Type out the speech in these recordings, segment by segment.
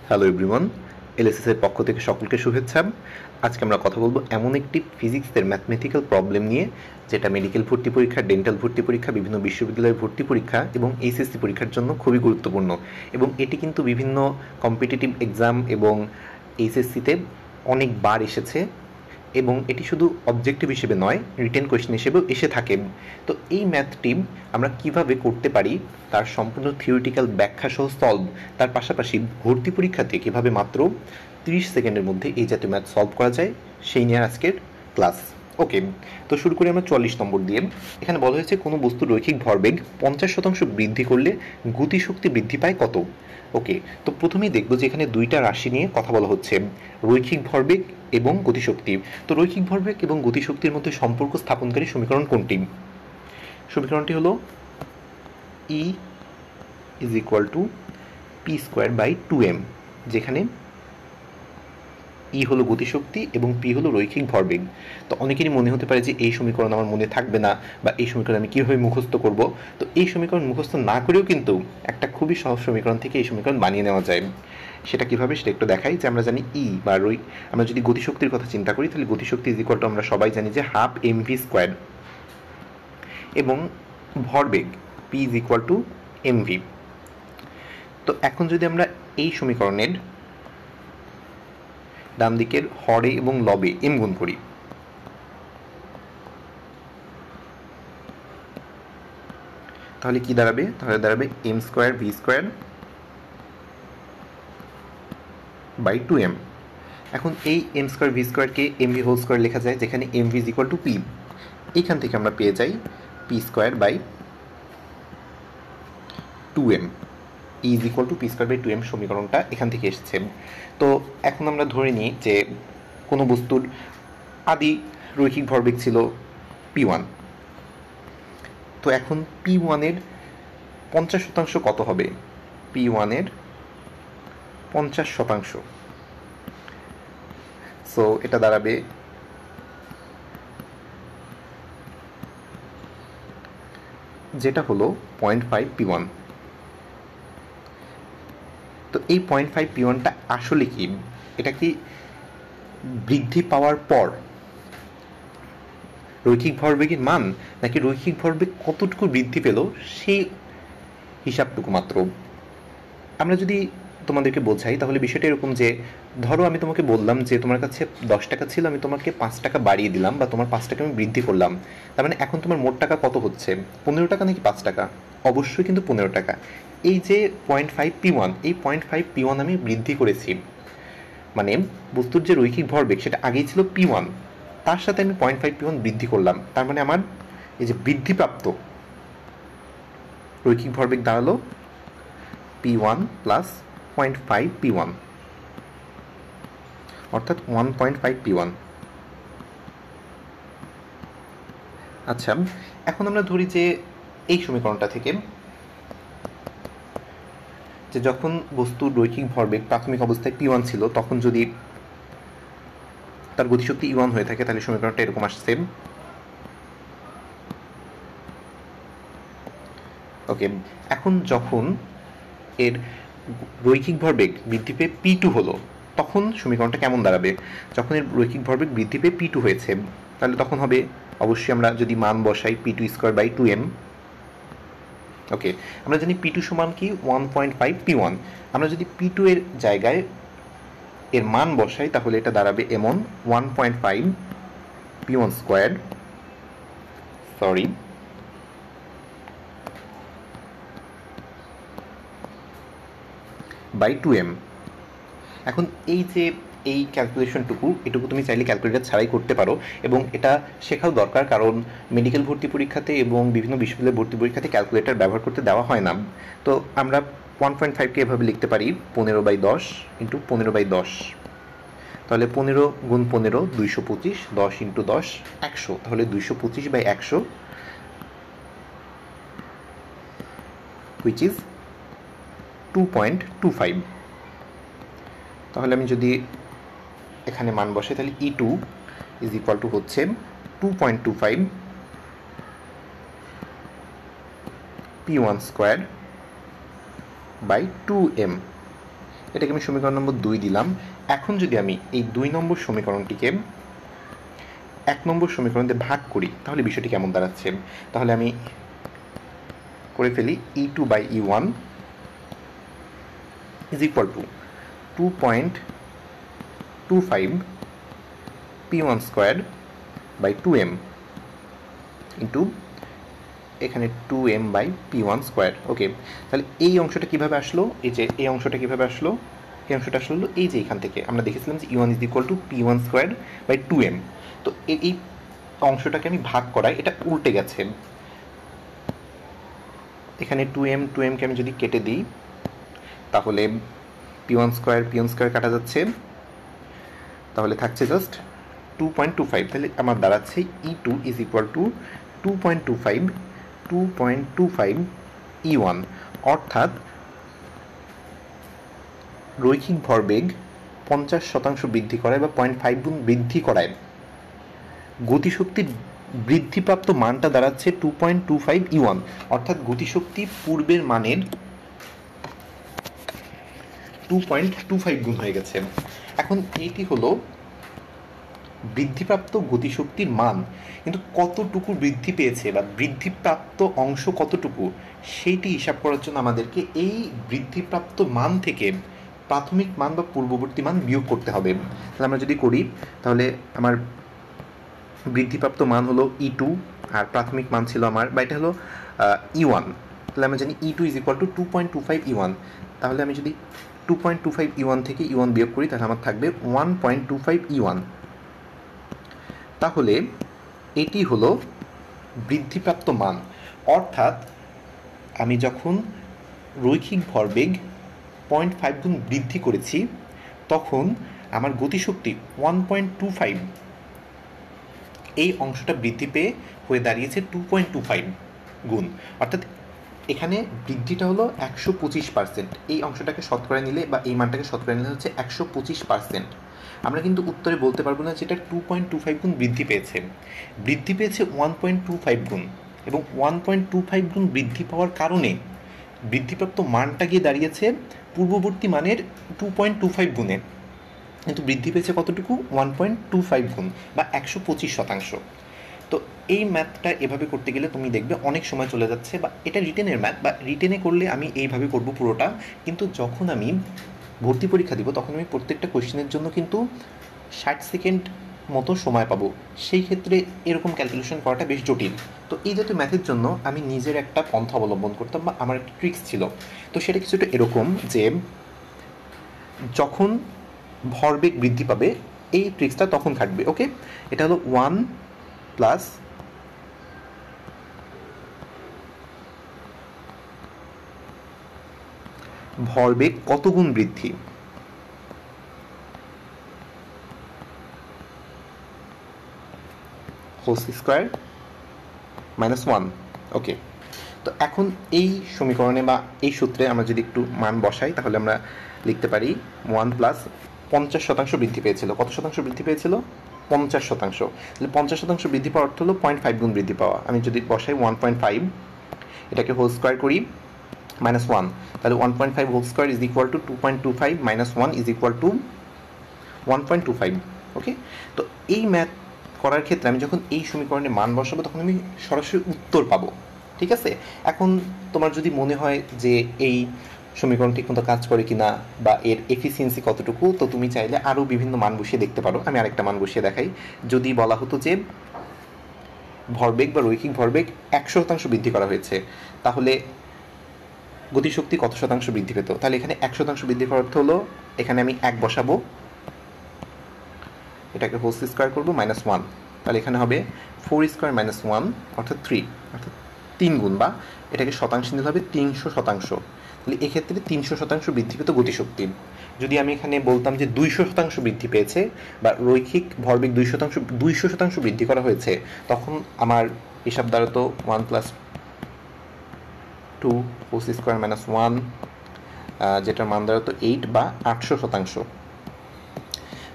Hello everyone, ELSS এর পক্ষ থেকে সকলকে শুভেচ্ছা। আজকে আমরা কথা বলবো এমন একটি ফিজিক্সের ম্যাথমেটিক্যাল প্রবলেম নিয়ে, যেটা মেডিকেল ভর্তি পরীক্ষা, ডেন্টাল ভর্তি পরীক্ষা, বিভিন্ন বিশ্ববিদ্যালয়ের ভর্তি পরীক্ষা এবং এইচএসসি পরীক্ষার জন্য খুবই গুরুত্বপূর্ণ। এবং এটি কিন্তু বিভিন্ন কম্পিটিটিভ এক্সাম এবং এইচএসসিতে অনেকবার এসেছে, এবং এটি শুধু অবজেক্টিভ হিসেবে নয়, রিটেন কোয়েশ্চেন হিসেবেও এসে থাকে। তো এই ম্যাথটি আমরা কিভাবে করতে পারি তার সম্পূর্ণ থিওরিটিক্যাল ব্যাখ্যা সহ সলভ, তার পাশাপাশি ভর্তি পরীক্ষাতে কীভাবে মাত্র 30 সেকেন্ডের মধ্যে এই জাতীয় ম্যাথ সলভ করা যায়, সেই নিয়ে আজকের ক্লাস। ওকে, তো শুরু করি আমরা 44 নম্বর দিয়ে। এখানে বলা হয়েছে কোনো বস্তুর রৈখিক ভরবেগ 50% বৃদ্ধি করলে গতিশক্তি বৃদ্ধি পায় কত। ওকে, তো প্রথমেই দেখব যে এখানে দুইটা রাশি নিয়ে কথা বলা হচ্ছে, রৈখিক ভরবেগ এবং গতিশক্তি। তো রৈখিক ভরবেগ এবং গতিশক্তির মধ্যে সম্পর্ক স্থাপনকারী সমীকরণ কোনটি? সমীকরণটি হলো E is equal two p²/2m, যেখানে ই হলো গতিশক্তি এবং পি হলো রৈখিক ভরবেগ। তো অনেকেরই মনে হতে পারে যে এই সমীকরণ আমার মনে থাকবে না, বা এই সমীকরণ আমি কীভাবে মুখস্থ করব। তো এই সমীকরণ মুখস্থ না করেও কিন্তু একটা খুবই সহজ সমীকরণ থেকে এই সমীকরণ বানিয়ে নেওয়া যায়। সেটা কীভাবে, সেটা একটু দেখাই। যে আমরা জানি ই বা আমরা যদি গতিশক্তির কথা চিন্তা করি, তাহলে গতিশক্তি ইজ ইকুয়াল টু আমরা সবাই জানি যে 12 mv², এবং ভরবেগ P is equal two mv। তো এখন যদি আমরা এই সমীকরণের ডান দিকের হরে এবং লবে এম গুণ করি, তাহলে কি দাঁড়াবে? তাহলে দাঁড়াবে m²v²/2m। এখন এই m²v²কে mv² লেখা যায়, যেখানে mv is equal two p। এখান থেকে আমরা পেয়ে যাই p²/2m, e is equal two p²/2m। সমীকরণটা এখান থেকে এসেছে। তো এখন আমরা ধরে নিই যে কোনো বস্তুর আদি রৈখিক ভরবেগ ছিল p1। তো এখন p1-এর 50% কত হবে? p1-এর 50%, সো এটা দাঁড়াবে যেটা হলো 0.5 p1। তো এই 0.5 p1টা আসলে কি? এটা কি বৃদ্ধি পাওয়ার পর রৈখিক ভরবেগের মান, নাকি রৈখিক ভরবেগ কতটুকু বৃদ্ধি পেল সেই হিসাবটুকু মাত্র? আমরা যদি তোমাদেরকে বোঝাই, তাহলে বিষয়টা এরকম যে, ধরো আমি তোমাকে বললাম যে তোমার কাছে 10 টাকা ছিল, আমি তোমাকে 5 টাকা বাড়িয়ে দিলাম, বা তোমার 5 টাকা আমি বৃদ্ধি করলাম। তার মানে এখন তোমার মোট টাকা কত হচ্ছে? 15 টাকা নাকি 5 টাকা? অবশ্যই কিন্তু 15 টাকা। এই যে 0.5 p1, এই 0.5 p1 আমি বৃদ্ধি করেছি, মানে বস্তুর যে রৈখিক ভরবেগ সেটা আগেই ছিল p1, তার সাথে আমি 0.5 p1 বৃদ্ধি করলাম। তার মানে আমার এই যে বৃদ্ধিপ্রাপ্ত রৈখিক ভরবেগ দাঁড়ালো p1 প্লাস 0.5 p1, অর্থাৎ 1.5 p1। আচ্ছা, এখন আমরা ধরি যে এই সমীকরণটা থেকে যে যখন বস্তুর রৈখিক ভরবেগ প্রাথমিক অবস্থায় p1 ছিল, তখন যদি তার গতিশক্তি e1 হয়ে থাকে, তাহলে সমীকরণটা এরকম আসছে। ওকে, এখন যখন এর রৈখিক ভরবেগ বৃদ্ধি পেয়ে p2 হলো, তখন সমীকরণটা কেমন দাঁড়াবে? যখন এর রৈখিক ভরবেগ বৃদ্ধি পেয়ে p2 হয়েছে, তাহলে তখন হবে, অবশ্যই আমরা যদি মান বসাই, p2²/2m। ওকে, আমরা জানি p2 সমান কি 1.5 p1। আমরা যদি p2 এর জায়গায় এর মান বসাই, তাহলে এটা দাঁড়াবে এমন 1.5 p1², সরি, বাই 2m। এখন এই যে এই ক্যালকুলেশনটুকু, এটুকু তুমি চাইলে ক্যালকুলেটর ছাড়াই করতে পারো, এবং এটা শেখাও দরকার, কারণ মেডিকেল ভর্তি পরীক্ষাতে এবং বিভিন্ন বিশ্ববিদ্যালয় ভর্তি পরীক্ষাতে ক্যালকুলেটর ব্যবহার করতে দেওয়া হয় না। তো আমরা 1.5কে এভাবে লিখতে পারি 15/10 ইন্টু 15/10, তাহলে 15 গুণ 15 225, 10 ইন্টু 10 100, তাহলে 225/100, হুইচ ইজ 2.25। তাহলে আমি যদি এখানে মান বসে, তাহলে E2 ইজ ইকুয়াল টু হচ্ছে 2.25 p1² বাই 2m। এটাকে আমি সমীকরণ নম্বর 2 দিলাম। এখন যদি আমি এই 2 নম্বর সমীকরণটিকে 1 নম্বর সমীকরণ দিয়ে ভাগ করি তাহলে বিষয়টি কেমন দাঁড়াচ্ছে? তাহলে আমি করে ফেলি E2/E1 is equal to 2.25 P1 squared by 2m into এখানে 2m/P1 স্কোয়ার। ওকে, তাহলে এই অংশটা কিভাবে আসলো? এই অংশটা কিভাবে আসলো? এই অংশটা আসলো এই যে এখান থেকে আমরা দেখেছিলাম যে E1 is equal to P1 squared by 2m। তো এই অংশটাকে আমি ভাগ করাই, এটা উল্টে গেছে। এখানে 2m কে আমি যদি কেটে দিই তাহলে P1 স্কোয়ার কাটা যাচ্ছে, তাহলে থাকছে জাস্ট 2.25। তাহলে আমার দাঁড়াচ্ছে E2 is equal to 2.25 E1, অর্থাৎ রৈখিক ভরবেগ 50% বৃদ্ধি করায় বা 0.5 গুণ বৃদ্ধি করায় গতিশক্তির বৃদ্ধিপ্রাপ্ত মানটা দাঁড়াচ্ছে 2.25 E1, অর্থাৎ গতিশক্তি পূর্বের মানের 2.25 গুণ হয়ে গেছে। এখন এইটি হলো বৃদ্ধিপ্রাপ্ত গতিশক্তির মান, কিন্তু কতটুকু বৃদ্ধি পেয়েছে বা বৃদ্ধিপ্রাপ্ত অংশ কতটুকু সেইটি হিসাব করার জন্য আমাদেরকে এই বৃদ্ধিপ্রাপ্ত মান থেকে প্রাথমিক মান বা পূর্ববর্তী মান বিয়োগ করতে হবে। তাহলে আমরা যদি করি তাহলে আমার বৃদ্ধিপ্রাপ্ত মান হলো E2 আর প্রাথমিক মান ছিল আমার, বা এটা হলো E1। তাহলে আমরা জানি E2 is equal to 2.25 E1। তাহলে আমি যদি 2.25 E1 থেকে E1 বিয়োগ করি তাহলে আমার থাকবে 1.25 E1। তাহলে এটি হলো বৃদ্ধিপ্রাপ্ত মান, অর্থাৎ আমি যখন রৈখিক ভরবেগ 0.5 গুণ বৃদ্ধি করেছি তখন আমার গতিশক্তি 1.25 এই অংশটা বৃদ্ধি পেয়ে হয়ে দাঁড়িয়েছে 2.25 গুণ, অর্থাৎ এখানে বৃদ্ধিটা হলো 125%। এই অংশটাকে শতকরা নিলে বা এই মানটাকে শতকরা নিলে হচ্ছে 125%। আমরা কিন্তু উত্তরে বলতে পারবো না যে এটা 2.25 গুণ বৃদ্ধি পেয়েছে 1.25 গুণ, এবং 1.25 গুণ বৃদ্ধি পাওয়ার কারণে বৃদ্ধিপ্রাপ্ত মানটা গিয়ে দাঁড়িয়েছে পূর্ববর্তী মানের 2.25 গুণে, কিন্তু বৃদ্ধি পেয়েছে কতটুকু? 1.25 গুণ বা 125%। তো এই ম্যাথটা এভাবে করতে গেলে তুমি দেখবে অনেক সময় চলে যাচ্ছে, বা এটা রিটেনের ম্যাথ, বা রিটেনে করলে আমি এইভাবে করব পুরোটা, কিন্তু যখন আমি ভর্তি পরীক্ষা দিব তখন আমি প্রত্যেকটা কোয়েশ্চেনের জন্য কিন্তু 60 সেকেন্ড মতো সময় পাবো। সেই ক্ষেত্রে এরকম ক্যালকুলেশন করাটা বেশ জটিল। তো এই জাতীয় ম্যাথের জন্য আমি নিজের একটা পন্থা অবলম্বন করতাম, বা আমার একটা ট্রিক্স ছিল। তো সেটা কিছুটা এরকম যে যখন ভরবেগ বৃদ্ধি পাবে এই ট্রিক্সটা তখন খাটবে। ওকে, এটা হলো 1 প্লাস ভরবেগ কত গুণ বৃদ্ধি, হোল স্কয়ার মাইনাস 1। ওকে, তো এখন এই সমীকরণে বা এই সূত্রে আমরা যদি একটু মান বসাই তাহলে আমরা লিখতে পারি 1 প্লাস 50% বৃদ্ধি পেয়েছিল। কত শতাংশ বৃদ্ধি পেয়েছিল? 50%। তাহলে 50% বৃদ্ধি পাওয়ার অর্থ হলো 0.5 গুণ বৃদ্ধি পাওয়া। আমি যদি বসাই 1.5, এটাকে হোল স্কোয়ার করি মাইনাস 1, তাহলে 1.5 whole square is equal to 2.25 minus 1 is equal to 1.25। Okay, তো এই ম্যাথ করার ক্ষেত্রে আমি যখন এই সমীকরণে মান বসাবো তখন আমি সরাসরি উত্তর পাবো। ঠিক আছে, এখন তোমার যদি মনে হয় যে এই সমীকরণ ঠিকমতো কাজ করে কিনা বা এর এফিসিয়েন্সি কতটুকু, তো তুমি চাইলে আরও বিভিন্ন মান বসিয়ে দেখতে পারো। আমি আরেকটা মান বসিয়ে দেখাই। যদি বলা হতো যে ভরবেগ বা রৈখিক ভরবেগ 100% বৃদ্ধি করা হয়েছে, তাহলে গতিশক্তি কত শতাংশ বৃদ্ধি পেত? তাহলে এখানে 100% বৃদ্ধি করার অর্থ হলো এখানে আমি 1 বসাবো, এটাকে হোল স্কোয়ার করবো মাইনাস 1, তাহলে এখানে হবে 4 স্কোয়ার মাইনাস 1 অর্থাৎ 3, অর্থাৎ 3 গুণ, বা এটাকে শতাংশ নিলে হবে 300%। তাহলে এক্ষেত্রে 300% বৃদ্ধি পেত গতিশক্তি। যদি আমি এখানে বলতাম যে 200% বৃদ্ধি পেয়েছে বা রৈখিক ভরবেগ 200% বৃদ্ধি করা হয়েছে, তখন আমার হিসাব দ্বারা তো 1 প্লাস 2 হোল স্কোয়ার মাইনাস 1, যেটার মান দ্বারা তো 8 বা 800%।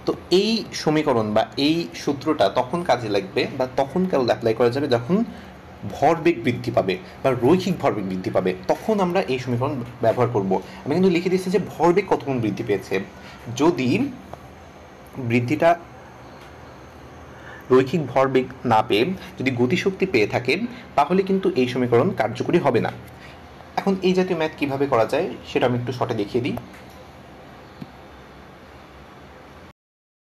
তো এই সমীকরণ বা এই সূত্রটা তখন কাজে লাগবে বা তখন কেবল অ্যাপ্লাই করা যাবে যখন ভরবেগ বৃদ্ধি পাবে বা রৈখিক ভরবেগ বৃদ্ধি পাবে, তখন আমরা এই সমীকরণ ব্যবহার করব। আমি কিন্তু লিখে দিচ্ছি যে ভরবেগ কতক্ষণ বৃদ্ধি পেয়েছে। যদি বৃদ্ধিটা রৈখিক ভরবেগ না পেয়ে যদি গতিশক্তি পেয়ে থাকে, তাহলে কিন্তু এই সমীকরণ কার্যকরী হবে না। এখন এই জাতীয় ম্যাথ কিভাবে করা যায় সেটা আমি একটু শর্টে দেখিয়ে দিই।